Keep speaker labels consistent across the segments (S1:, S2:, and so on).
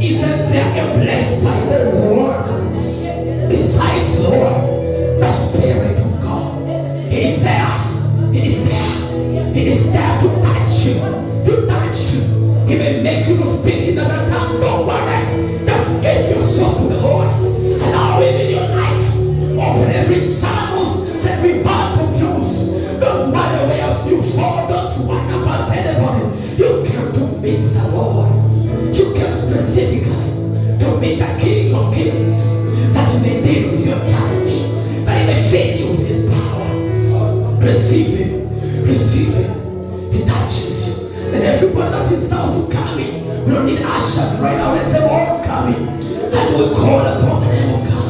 S1: Isn't there a place by the Lord besides the Lord? Lord. You came specifically to meet the King of Kings, that He may deal with your challenge, that He may fill you with His power. Receive Him. Receive Him. He touches you. And everyone that is out to come in, we don't need ushers right now. Let them all come in. And we call upon the name of God.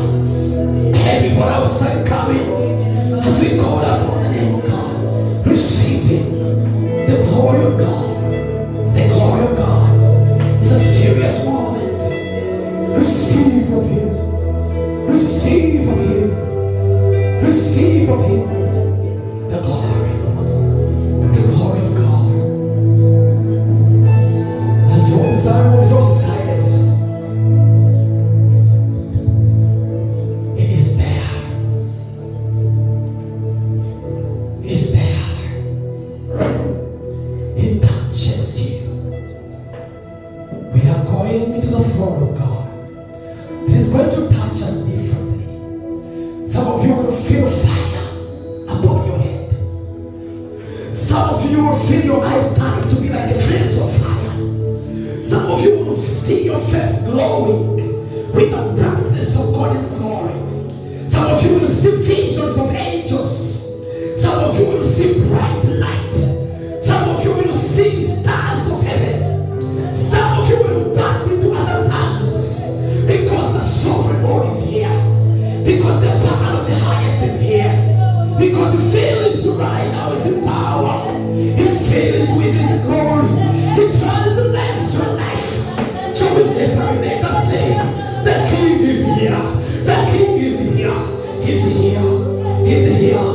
S1: Everyone outside come in. As we call upon the name of God. Receive Him. The glory of God. The glory of God. It's a serious moment. Receive of Him. Receive of Him. Receive of Him. The glory. The glory of God. As long as I'm with your silence, it is there. It is there. It touches you. We are going into the throne of God. It is going to touch us differently. Some of you will feel fire upon your head. Some of you will feel your eyes turning to be like flames of fire. Some of you will see your face glowing with the brightness of God's glory. Some of you will see visions of angels. Some of you will see bright light. Some of you will see stars of heaven. Some of you will burst into other tongues, because the sovereign Lord is here. Because the power of the highest is here. Because He fills you right now with His power. He fills with His glory. He translates your life. So we never remain the same. The King is here. The King is here. He's here. He's here.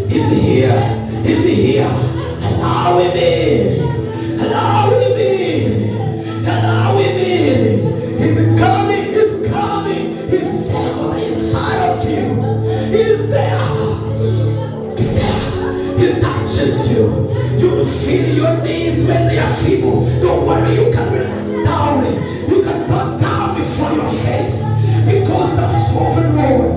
S1: He's here. He's here. Allow Him in. Allow Him in. Allow Him in. He's coming. He's coming. He's there on the inside of you. He's there. He's there. He touches you. You will feel your knees when they are feeble. Don't worry, you can relax down. You can put down before your face. Because the sovereign Lord,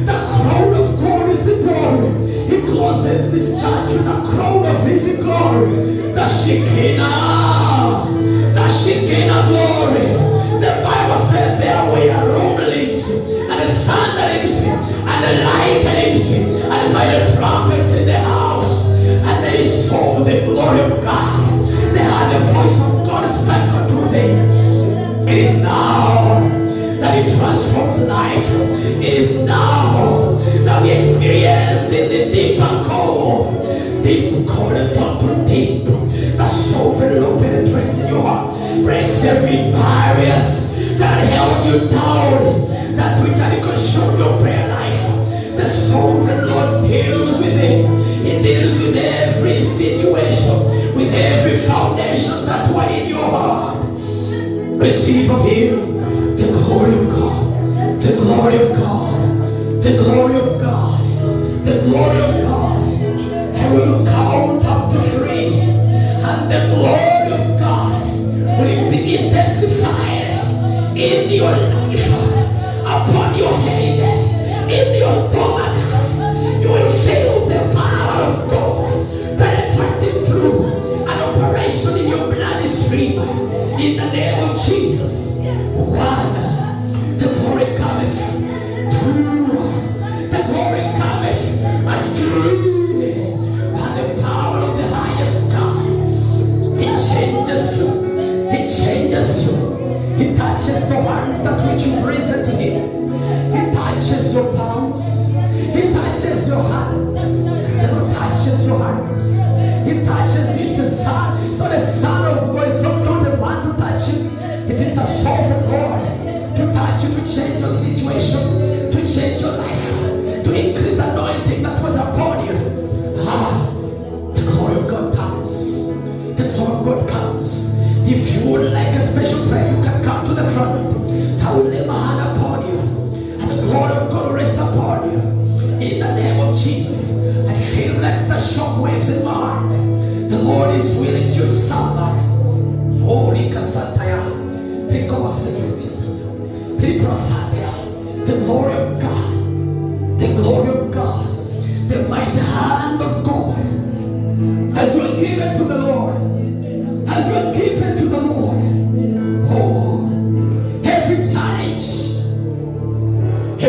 S1: the crown of God is in glory. He closes this church with a crown of His glory. The Shekinah glory. The Bible said there were rumblings and the thunderings and the lightnings and by the trumpets in the house. And they saw the glory of God. They heard the voice of God speak unto them. It is now that He transforms life. It is now that we experience the deeper call. Deep call and thought to deep. The sovereign Lord penetrates in your heart. Breaks every barriers that held you down. That which had consumed your prayer life. The sovereign Lord deals with it. He deals with every situation, with every foundation that were in your heart. Receive of Him the glory of God, the glory of God, the glory of God, the glory of God. And we will count up to 3, and the glory of God will be intensified in your life, upon your head, in your stomach. You will feel the power of God penetrating through an operation in your blood stream. In the name of Jesus. 1, the glory cometh. 2, the glory cometh. And 3, by the power of the highest God. He changes you. He changes you. He touches the ones that which you present to Him. He touches your palms. He touches your hands. The Lord touches your hands. He touches you. It's the Son. It's not the Son of God. It's not the man to touch you. It is the sovereign Lord to touch you, to change your situation, to change your life, to increase the anointing that was upon you. The glory of God comes. The glory of God comes. If you would like a special prayer, you can come to the front. I will lay my hand upon you, and the glory of God will rest upon you. In the name of Jesus, I feel like the shock waves in my heart. The Lord is willing to somebody. Holy Kasataya. The glory of God, the glory of God, the mighty hand of God, as you are given to the Lord, as you are given to the Lord,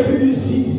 S1: every disease.